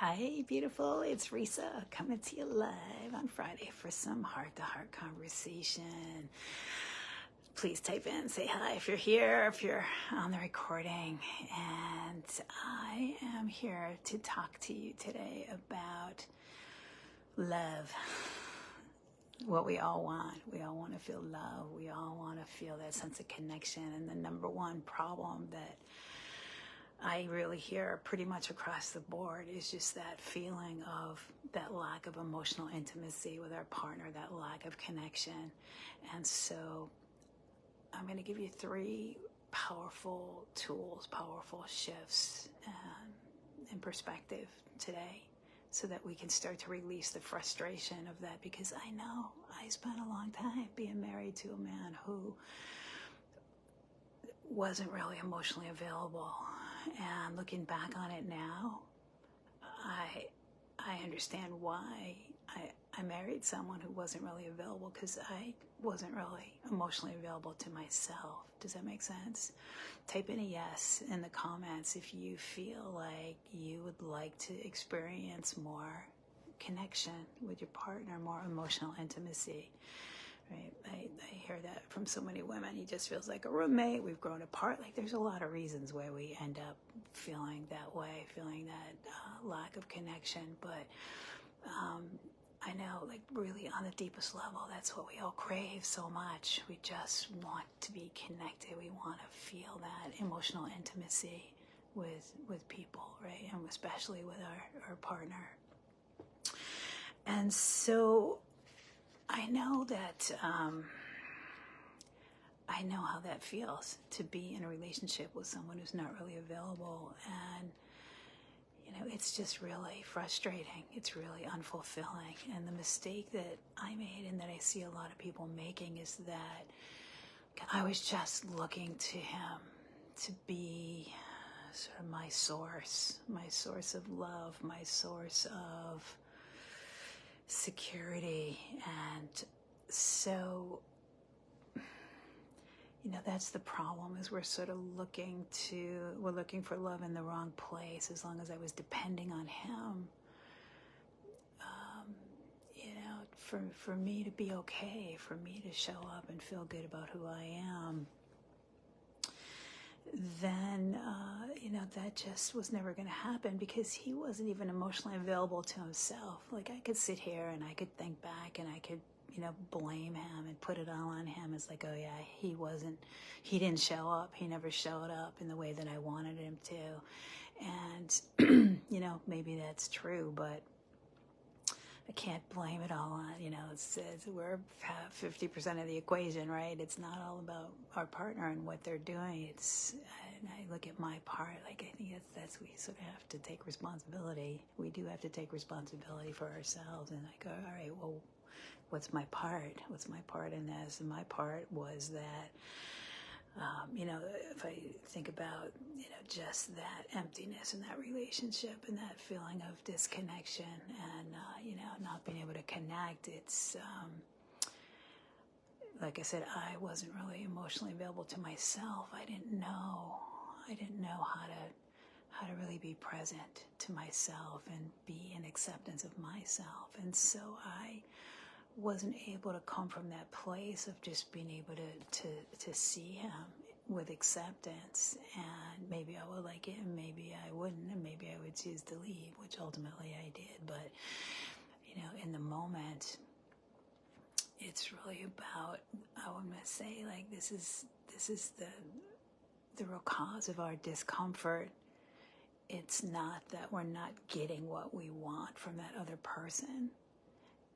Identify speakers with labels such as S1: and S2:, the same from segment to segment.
S1: Hi, beautiful. It's Risa coming to you live on Friday for some heart-to-heart conversation. Please type in, say hi if you're here, if you're on the recording. And I am here to talk to you today about love. What we all want. We all want to feel love. We all want to feel that sense of connection. And the number one problem that I really hear pretty much across the board is just that feeling of that lack of emotional intimacy with our partner, that lack of connection. And so I'm going to give you 3 powerful tools, powerful shifts in perspective today so that we can start to release the frustration of that, because I know I spent a long time being married to a man who wasn't really emotionally available. And looking back on it now, I understand why I married someone who wasn't really available, because I wasn't really emotionally available to myself. Does that make sense? Type in a yes in the comments if you feel like you would like to experience more connection with your partner, more emotional intimacy. Right? I hear that from so many women. He just feels like a roommate. We've grown apart. Like, there's a lot of reasons why we end up feeling that way, feeling that lack of connection. But I know, like, really on the deepest level, that's what we all crave so much. We just want to be connected. We want to feel that emotional intimacy with people, right? And especially with our partner. And so I know that I know how that feels, to be in a relationship with someone who's not really available. And, it's just really frustrating. It's really unfulfilling. And the mistake that I made and that I see a lot of people making is that I was just looking to him to be sort of my source of love, my source of security. And so, that's the problem, is we're sort of looking for love in the wrong place. As long as I was depending on him, for me to be okay, for me to show up and feel good about who I am, then, that just was never going to happen, because he wasn't even emotionally available to himself. Like, I could sit here and I could think back and I could, blame him and put it all on him. It's like, oh yeah, he didn't show up. He never showed up in the way that I wanted him to. And, maybe that's true, but I can't blame it all on, we're 50% of the equation, right? It's not all about our partner and what they're doing. And I look at my part, like, I think that's we sort of have to take responsibility. We do have to take responsibility for ourselves. And I go, all right, well, what's my part? What's my part in this? And my part was that, if I think about, just that emptiness in that relationship and that feeling of disconnection and, not being able to connect, it's, like I said, I wasn't really emotionally available to myself. I didn't know how to really be present to myself and be in acceptance of myself. And so I wasn't able to come from that place of just being able to see him with acceptance. And maybe I would like it, and maybe I wouldn't, and maybe I would choose to leave, which ultimately I did. But, in the moment, it's really about, I want to say, like, this is the real cause of our discomfort. It's not that we're not getting what we want from that other person.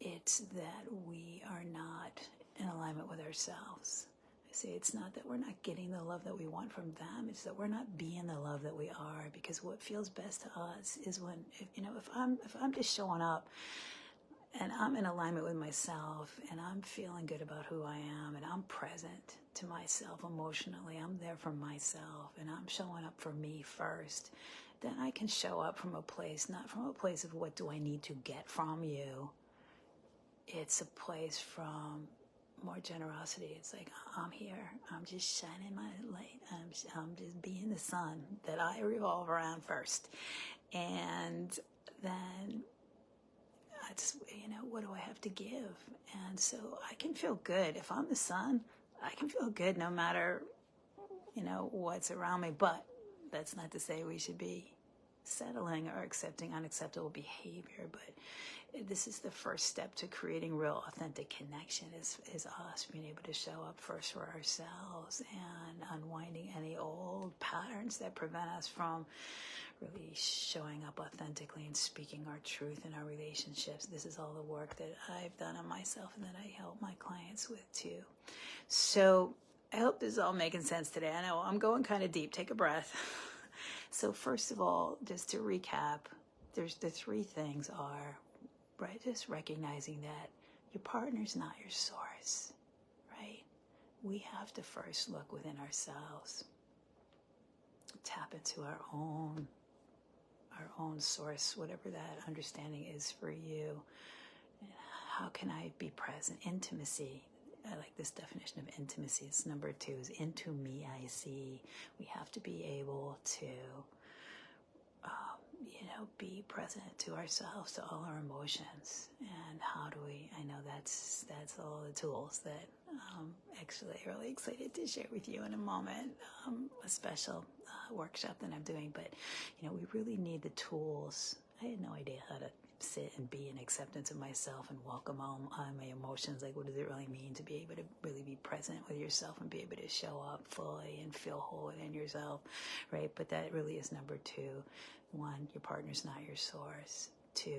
S1: It's that we are not in alignment with ourselves. See, it's not that we're not getting the love that we want from them. It's that we're not being the love that we are. Because what feels best to us is when, if I'm just showing up and I'm in alignment with myself and I'm feeling good about who I am and I'm present to myself emotionally, I'm there for myself and I'm showing up for me first, then I can show up from a place, not from a place of what do I need to get from you. It's a place from more generosity. It's like, I'm here. I'm just shining my light. I'm just being the sun that I revolve around first. And then what do I have to give? And so I can feel good. If I'm the son, I can feel good no matter, what's around me. But that's not to say we should be settling or accepting unacceptable behavior. But this is the first step to creating real authentic connection is us being able to show up first for ourselves and unwinding any old patterns that prevent us from really showing up authentically and speaking our truth in our relationships. This is all the work that I've done on myself and that I help my clients with too. So I hope this is all making sense today. I know I'm going kind of deep. Take a breath. So first of all, just to recap, there's the three things are, right, just recognizing that your partner's not your source, right? We have to first look within ourselves, tap into our own source, whatever that understanding is for you. How can I be present? Intimacy. I like this definition of intimacy. It's number 2 is into me I see. We have to be able to, be present to ourselves, to all our emotions. And how do we, I know that's all the tools that actually really excited to share with you in a moment, a special workshop that I'm doing. But, we really need the tools. I had no idea how to sit and be in acceptance of myself and welcome all my emotions. Like, what does it really mean to be able to really be present with yourself and be able to show up fully and feel whole within yourself, right? But that really is number 2. 1, your partner's not your source. 2,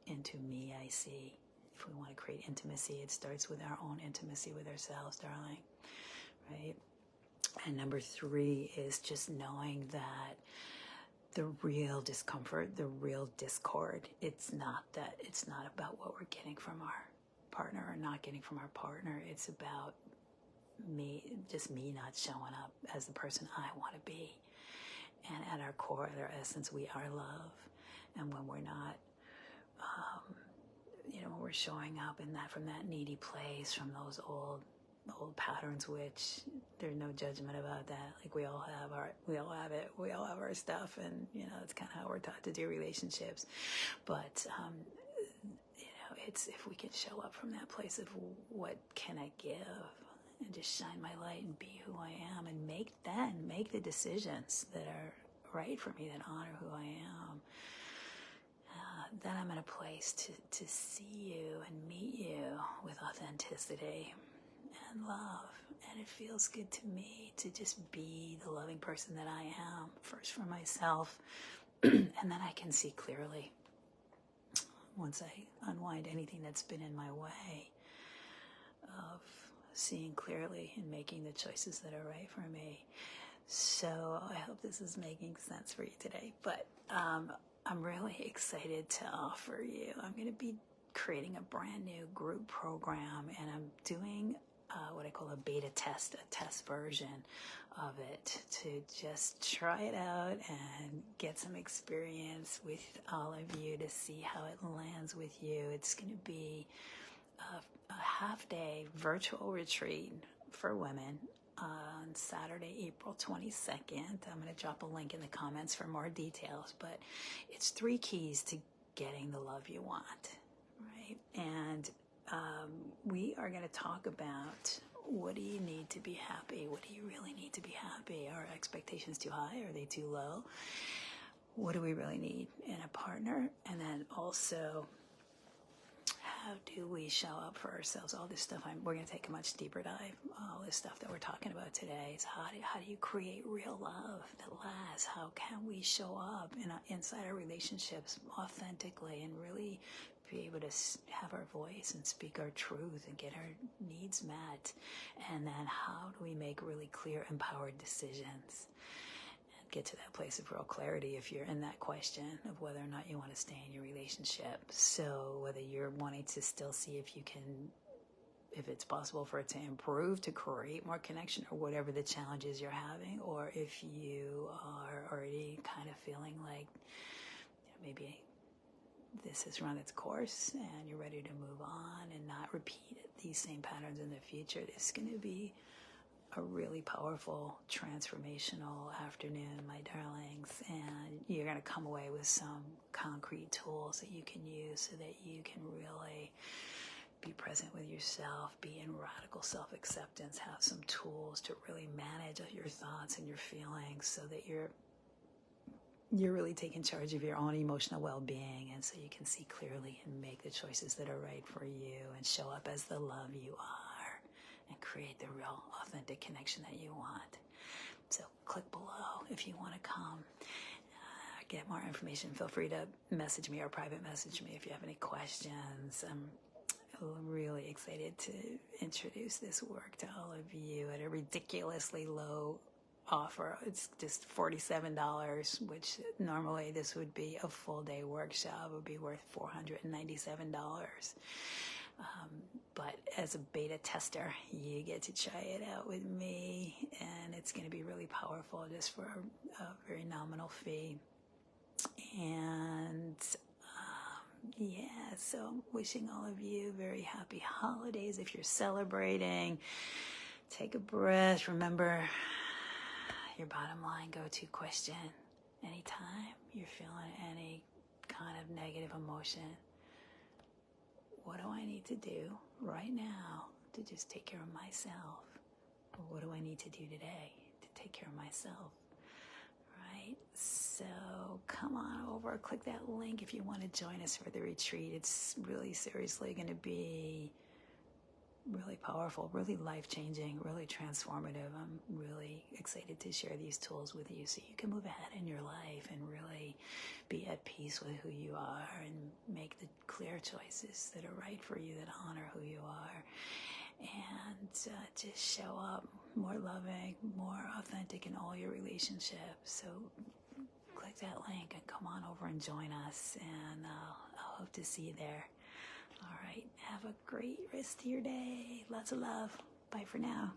S1: into me I see. If we want to create intimacy, it starts with our own intimacy with ourselves, darling, right? And number 3 is just knowing that the real discomfort, the real discord, it's not about what we're getting from our partner or not getting from our partner. It's about me not showing up as the person I want to be. And at our core, at our essence, we are love. And when we're not, when we're showing up in that, from that needy place, from those old patterns, which there's no judgment about that. Like we all have it. We all have our stuff, and it's kind of how we're taught to do relationships. But it's if we can show up from that place of what can I give, and just shine my light and be who I am, and make the decisions that are right for me, that honor who I am. Then I'm in a place to see you and meet you with authenticity and love. And it feels good to me to just be the loving person that I am, first for myself, and then I can see clearly once I unwind anything that's been in my way of seeing clearly and making the choices that are right for me. So I hope this is making sense for you today. But I'm really excited to offer you. I'm going to be creating a brand new group program, and I'm doing what I call a beta test, a test version of it to just try it out and get some experience with all of you to see how it lands with you. It's going to be a half-day virtual retreat for women on Saturday, April 22nd. I'm going to drop a link in the comments for more details, but it's 3 keys to getting the love you want, right? And we are going to talk about, what do you need to be happy? What do you really need to be happy? Are expectations too high? Are they too low? What do we really need in a partner? And then also, how do we show up for ourselves? All this stuff, we're going to take a much deeper dive. All this stuff that we're talking about today is how do you create real love that lasts? How can we show up inside our relationships authentically and really be able to have our voice and speak our truth and get our needs met? And then how do we make really clear, empowered decisions? Get to that place of real clarity if you're in that question of whether or not you want to stay in your relationship. So whether you're wanting to still see if it's possible for it to improve, to create more connection, or whatever the challenges you're having, or if you are already kind of feeling like maybe this has run its course and you're ready to move on and not repeat these same patterns in the future. It's going to be a really powerful, transformational afternoon, my darlings, and you're going to come away with some concrete tools that you can use so that you can really be present with yourself, be in radical self-acceptance, have some tools to really manage your thoughts and your feelings so that you're really taking charge of your own emotional well-being, and so you can see clearly and make the choices that are right for you and show up as the love you are and create the real authentic connection that you want. So click below if you want to come. Get more information. Feel free to message me or private message me if you have any questions. I'm really excited to introduce this work to all of you at a ridiculously low offer. It's just $47, which normally this would be a full day workshop. It would be worth $497. But as a beta tester, you get to try it out with me, and it's going to be really powerful just for a very nominal fee. And yeah, so I'm wishing all of you very happy holidays. If you're celebrating, take a breath. Remember your bottom line go-to question. Anytime you're feeling any kind of negative emotion, what do I need to do right now to just take care of myself? Or what do I need to do today to take care of myself? Right? So come on over, click that link if you want to join us for the retreat. It's really seriously going to be really powerful, really life-changing, really transformative. I'm really excited to share these tools with you so you can move ahead in your life and really be at peace with who you are and make the clear choices that are right for you, that honor who you are, and just show up more loving, more authentic in all your relationships. So click that link and come on over and join us, and I'll hope to see you there. All right, have a great rest of your day. Lots of love. Bye for now.